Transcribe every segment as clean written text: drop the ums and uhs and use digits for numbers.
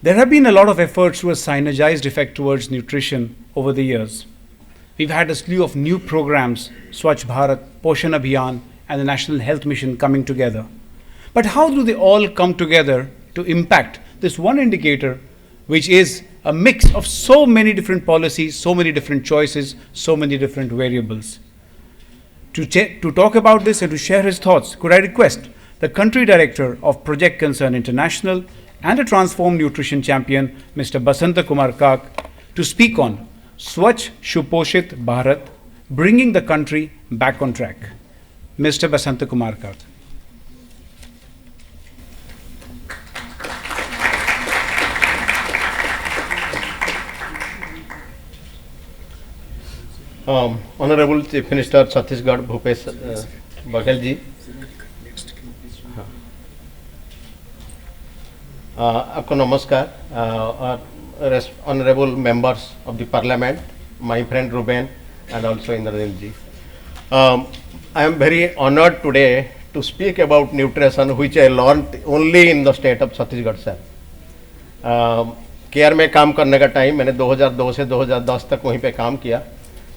There have been a lot of efforts to a synergized effect towards nutrition over the years. We've had a slew of new programs, Swachh Bharat, Poshan Abhiyan, and the National Health Mission coming together. But how do they all come together to impact this one indicator, which is a mix of so many different policies, so many different choices, so many different variables? To talk about this and to share his thoughts, could I request the Country Director of Project Concern International and a Transform Nutrition Champion, Mr. Basanta Kumar Kak, to speak on Swachh Suposhit Bharat, bringing the country back on track. Mr. Basanta Kumar Kak. Honorable Chief Minister Chhattisgarh Bhupesh Baghel ji, आपको नमस्कार. Honorable members of the Parliament, my friend Ruben and also Indranil ji. I am very honored today to speak about nutrition, which I learned only in the state of Chhattisgarh, sir. Care में काम करने का time मैंने 2002 से 2010 तक वहीं पे काम किया.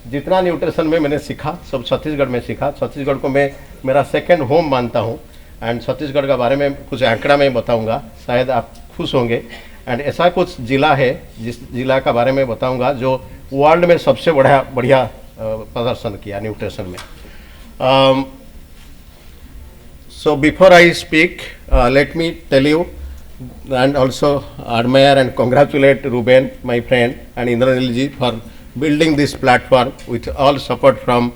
जितना न्यूट्रिशन में मैंने सीखा सब छत्तीसगढ़ में सीखा. छत्तीसगढ़ को मैं मेरा सेकंड होम मानता हूँ. एंड छत्तीसगढ़ के बारे में कुछ आंकड़ा में बताऊंगा, शायद आप खुश होंगे. एंड ऐसा कुछ ज़िला है जिस ज़िला का बारे में बताऊंगा जो वर्ल्ड में सबसे बढ़िया प्रदर्शन किया न्यूट्रिशन में. So before I speak, let me tell you and also admire and congratulate Ruben, my friend, and Indranil ji for building this platform with all support from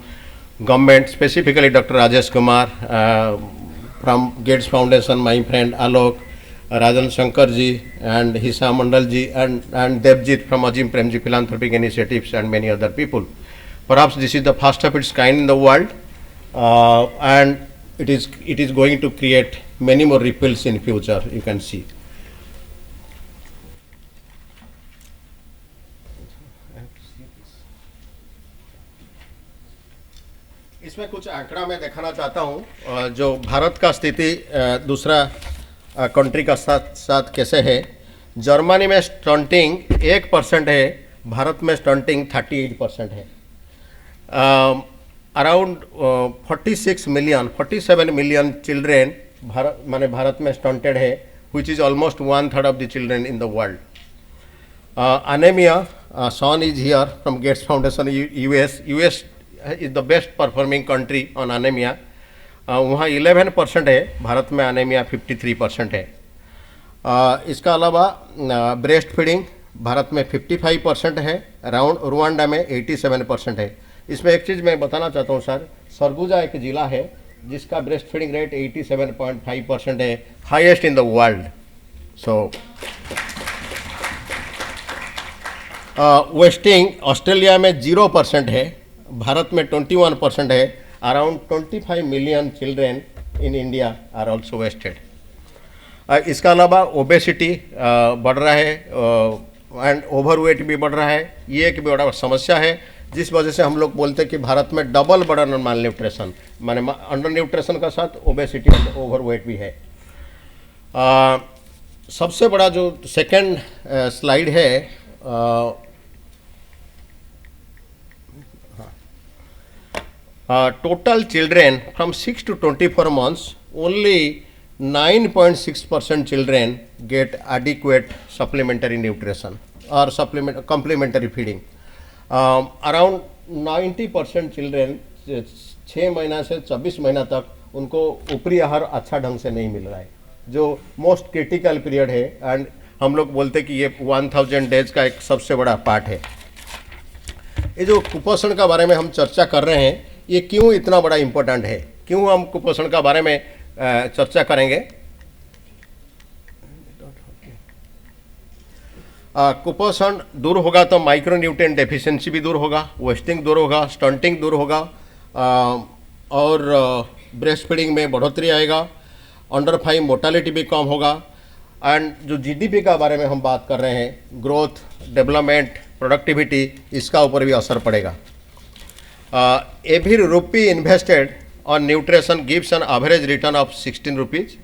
government, specifically Dr. Rajesh Kumar, from Gates Foundation, my friend Alok, Rajan Shankar ji, and Hisa Mandal ji, and Devjit from Ajim Premji Philanthropic Initiatives, and many other people. Perhaps this is the first of its kind in the world, and it is going to create many more ripples in future, you can see. इसमें कुछ आंकड़ा मैं दिखाना चाहता हूं जो भारत का स्थिति दूसरा कंट्री का साथ कैसे है. जर्मनी में स्टंटिंग 1% है, भारत में स्टंटिंग 38% है. अराउंड 47 मिलियन चिल्ड्रेन भारत में स्टंटेड है, which is almost 1/3 of the children in the world. Anemia, Sean is here from Gates Foundation, US is the best performing country on anemia. वहाँ 11% है, भारत में anemia 53% है. इसका अलावा ब्रेस्ट फीडिंग भारत में 55% है, रुवांडा में 87% है. इसमें एक चीज़ मैं बताना चाहता हूँ सर, सरगुजा एक ज़िला है जिसका ब्रेस्ट फीडिंग रेट 87.5% है, highest in the world. So wasting Australia में 0% है, भारत में 21% है. Around 25 million children in India are also wasted. इसका अलावा ओबेसिटी बढ़ रहा है एंड ओवरवेट भी बढ़ रहा है. ये एक बड़ा समस्या है जिस वजह से हम लोग बोलते हैं कि भारत में double burden on mall nutrition, माने अंडर न्यूट्रिशन का साथ ओबेसिटी और ओवरवेट भी है. सबसे बड़ा जो सेकंड स्लाइड है, total children from 6 to 24 months, only 9.6% children get adequate supplementary nutrition or complementary feeding. Around 90% children 6 महीना से 24 महीना तक उनको ऊपरी आहार अच्छा ढंग से नहीं मिल रहा है, जो मोस्ट क्रिटिकल पीरियड है. एंड हम लोग बोलते हैं कि ये 1000 डेज का एक सबसे बड़ा पार्ट है. ये जो कुपोषण का बारे में हम चर्चा कर रहे हैं, ये क्यों इतना बड़ा इम्पोर्टेंट है, क्यों हम कुपोषण का बारे में चर्चा करेंगे. कुपोषण दूर होगा तो माइक्रोन्यूट्रिएंट डेफिशिएंसी भी दूर होगा, वेस्टिंग दूर होगा, स्टंटिंग दूर होगा, और ब्रेस्ट फीडिंग में बढ़ोतरी आएगा, अंडर 5 मोर्टालिटी भी कम होगा. एंड जो जीडीपी का बारे में हम बात कर रहे हैं, ग्रोथ, डेवलपमेंट, प्रोडक्टिविटी, इसका ऊपर भी असर पड़ेगा. Every rupee invested on nutrition gives an average return of 16 rupees.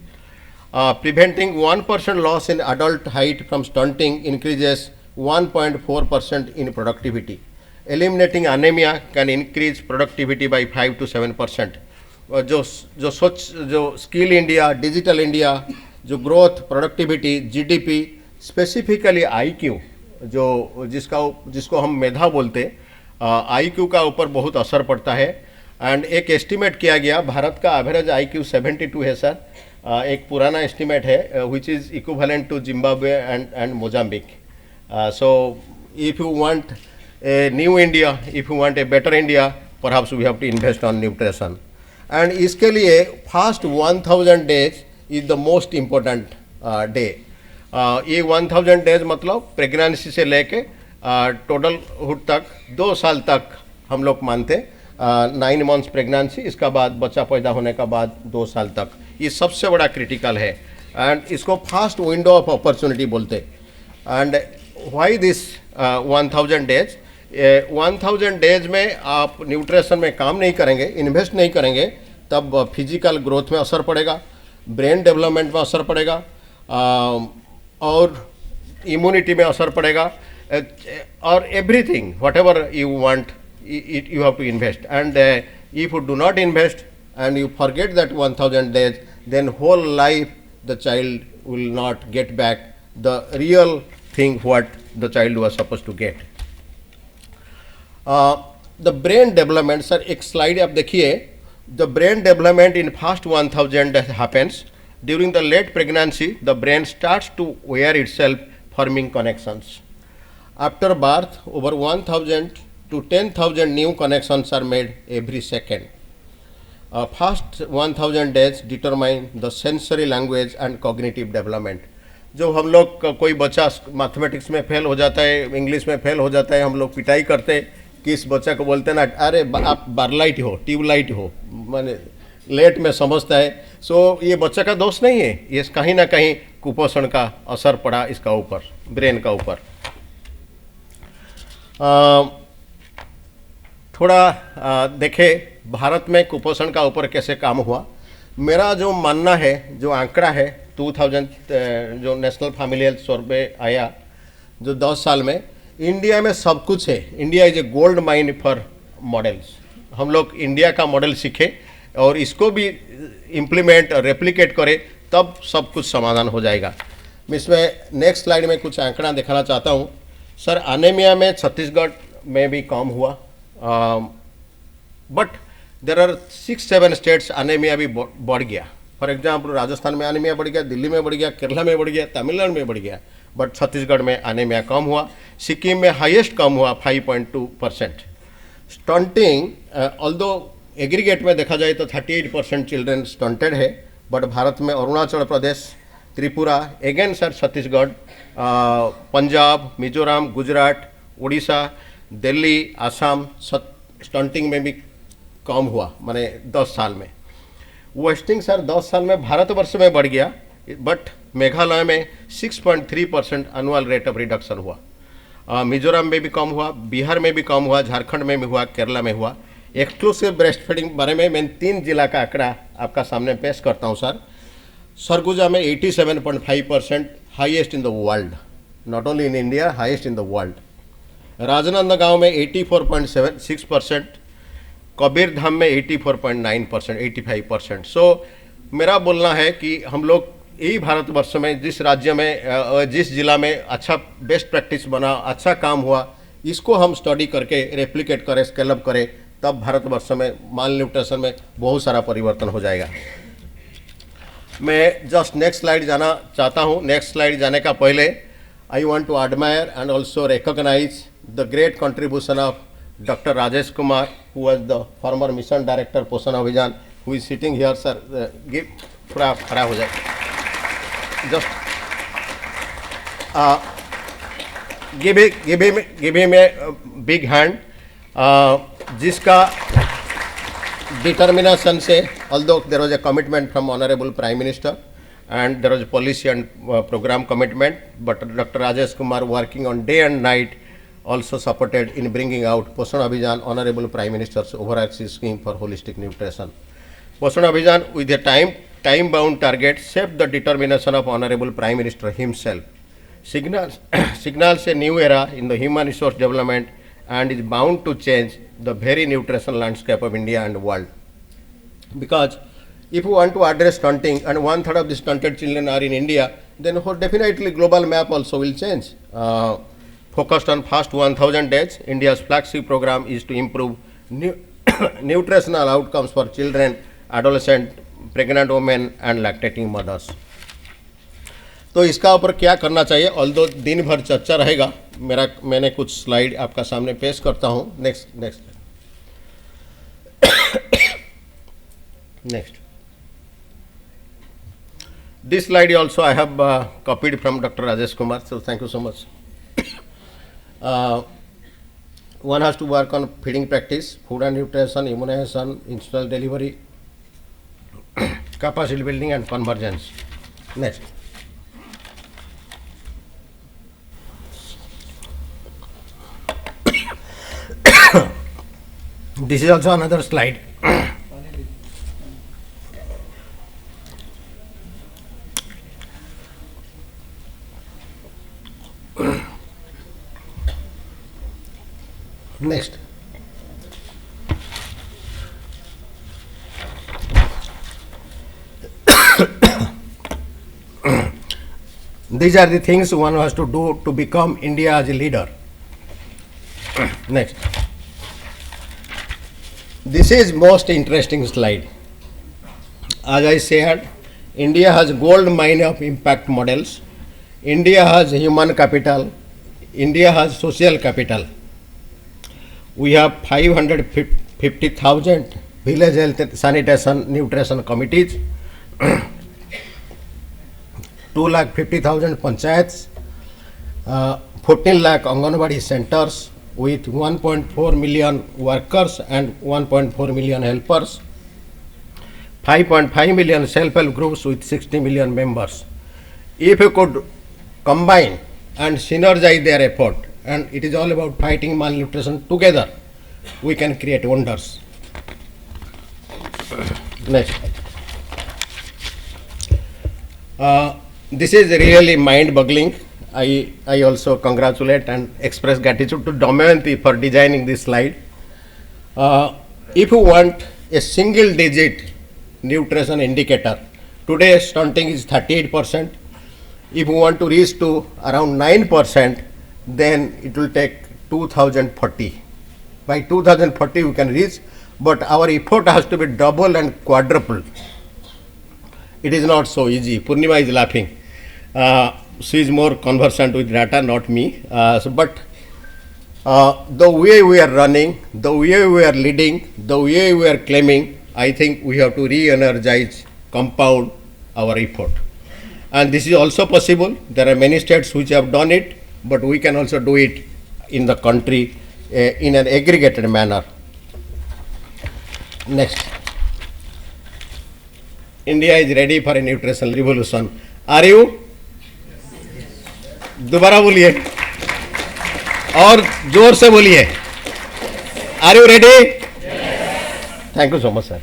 Preventing 1% loss in adult height from stunting increases 1.4% in productivity. Eliminating anemia can increase productivity by 5 to 7%. जो skill India, digital India, जो growth, productivity, GDP, specifically IQ, जो जिसको हम मेधा बोलते, IQ का ऊपर बहुत असर पड़ता है. एंड एक एस्टिमेट किया गया, भारत का एवरेज आईक्यू 72 है सर. एक पुराना एस्टिमेट है which is equivalent to Zimbabwe and Mozambique. So if you want a new India, if you want a better India, perhaps we have to invest on nutrition. And इसके लिए first 1000 days is the most important day. ये 1000 days मतलब pregnancy से लेके total hood तक 2 साल तक हम लोग मानते. 9 months प्रेगनेंसी, इसका बाद बच्चा पैदा होने का बाद 2 साल तक, ये सबसे बड़ा क्रिटिकल है. एंड इसको फास्ट विंडो ऑफ अपॉर्चुनिटी बोलते. And why this 1000 days? 1000 days में आप न्यूट्रिशन में काम नहीं करेंगे, इन्वेस्ट नहीं करेंगे, तब फिजिकल ग्रोथ में असर पड़ेगा, ब्रेन डेवलपमेंट में असर पड़ेगा, और इम्यूनिटी में असर पड़ेगा, और everything what ever you want you have to invest. And if you do not invest and you forget that 1000 days, then whole life the child will not get back the real thing what the child was supposed to get. The brain development, sir, एक slide आप देखिए. The brain development in first 1000 happens during the late pregnancy. The brain starts to wear itself, forming connections. After birth, over 1000 to 10,000 new connections are made every second. First 1000 days determine the sensory language and cognitive development. जो हम लोग कोई बच्चा mathematics में fail हो जाता है, English में फेल हो जाता है, हम लोग पिटाई करते कि इस बच्चा को बोलते हैं ना, अरे आप बारलाइट हो, ट्यूबलाइट हो, माने लेट में समझता है. सो ये बच्चा का दोष नहीं है, ये कहीं ना कहीं कुपोषण का असर पड़ा इसका ऊपर, ब्रेन का ऊपर. थोड़ा देखे भारत में कुपोषण का ऊपर कैसे काम हुआ. मेरा जो मानना है, जो आंकड़ा है 2000 जो नेशनल फैमिली हेल्थ सर्वे आया जो 10 साल में, इंडिया में सब कुछ है. India is a gold mine for models. हम लोग इंडिया का मॉडल सीखे और इसको भी इम्प्लीमेंट और रेप्लिकेट करें, तब सब कुछ समाधान हो जाएगा. मैं इसमें नेक्स्ट स्लाइड में कुछ आंकड़ा दिखाना चाहता हूँ. सर, अनेमिया में छत्तीसगढ़ में भी कम हुआ, but there are 6-7 states anaemia भी बढ़ गया. फॉर एग्जाम्पल राजस्थान में अनेमिया बढ़ गया, दिल्ली में बढ़ गया, केरला में बढ़ गया, तमिलनाडु में बढ़ गया, बट छत्तीसगढ़ में अनेमिया कम हुआ. सिक्किम में हाईएस्ट कम हुआ 5.2%. स्टंटिंग, ऑल्दो एग्रीगेट में देखा जाए तो 38% चिल्ड्रेन स्टंटेड है, बट भारत में Arunachal Pradesh, Tripura, again sir Chhattisgarh, Punjab, Mizoram, Gujarat, Orissa, Delhi, Assam stunting में भी कम हुआ, माने 10 साल में. वेस्टिंग सर 10 साल में भारतवर्ष में बढ़ गया, बट मेघालय में 6.3% एनुअल रेट ऑफ रिडक्शन हुआ. मिजोरम में भी कम हुआ, बिहार में भी कम हुआ, झारखंड में भी हुआ, केरला में हुआ. एक्सक्लूसिव ब्रेस्ट फीडिंग बारे में मैं 3 जिला का आंकड़ा आपका सामने पेश करता हूँ सर. सरगुजा में 87.5%, highest in the world, not only in India, highest in the world. Rajnandgaon में 84.6%, कबीर धाम में 84.9%, 85%. सो मेरा बोलना है कि हम लोग यही भारतवर्ष में जिस राज्य में, जिस जिला में अच्छा बेस्ट प्रैक्टिस बना, अच्छा काम हुआ, इसको हम स्टडी करके रेप्लिकेट करें, स्केलअप करें, तब भारतवर्ष में माल न्यूट्रिशन में बहुत सारा परिवर्तन हो जाएगा. मैं जस्ट नेक्स्ट स्लाइड जाना चाहता हूँ. नेक्स्ट स्लाइड जाने का पहले I want to admire and also recognise the great contribution of Dr. Rajesh Kumar, who was the former mission director पोषण अभियान, who is sitting here. Sir, give थोड़ा खड़ा हो जाए. Just give him a big hand. जिसका determination से, although there was a commitment from Honorable Prime Minister and there was a policy and program commitment, but Dr. Rajesh Kumar working on day and night also supported in bringing out Poshan Abhijan, Honorable Prime Minister's overarching scheme for holistic nutrition. Poshan Abhijan with a time time-bound targets shape the determination of Honorable Prime Minister himself. Signals a new era in the human resource development and is bound to change the very nutrition landscape of India and the world. Because if we want to address stunting and 1/3 of the stunted children are in India, then definitely global map also will change. Focused on first 1000 days, India's flagship program is to improve nutritional outcomes for children, adolescent, pregnant women and lactating mothers. तो इसका ऊपर क्या करना चाहिए, although दिन भर चर्चा रहेगा, मैंने कुछ स्लाइड आपका सामने पेश करता हूँ. Next. This slide also I have copied from Dr. Rajesh Kumar, so thank you so much. One has to work on feeding practice, food and nutrition, immunization, institutional delivery, capacity building and convergence. Next. This is also another slide. Next. These are the things one has to do to become India as a leader. Next. This is most interesting slide. As I said, India has gold mine of impact models. India has human capital. India has social capital. We have 550,000 village health sanitation nutrition committees, 250,000 panchayats, 14 lakh Anganwadi centers with 1.4 million workers and 1.4 million helpers, 5.5 million self-help groups with 60 million members. If you could combine and synergize their effort, and it is all about fighting malnutrition together, we can create wonders. Next. This is really mind-boggling. I also congratulate and express gratitude to Damayanti for designing this slide. If you want a single-digit nutrition indicator, today stunting is 38%. If you want to reach to around 9%, then it will take 2040. By 2040 we can reach, but our effort has to be double and quadruple. It is not so easy. Purnima is laughing. She is more conversant with data, not me. But the way we are running, the way we are leading, the way we are claiming, I think we have to re-energize, compound our effort. And this is also possible. There are many states which have done it, but we can also do it in the country in an aggregated manner. Next. India is ready for a nutritional revolution. Are you? दोबारा बोलिए और जोर से बोलिए. Are you ready? Thank you so much, sir.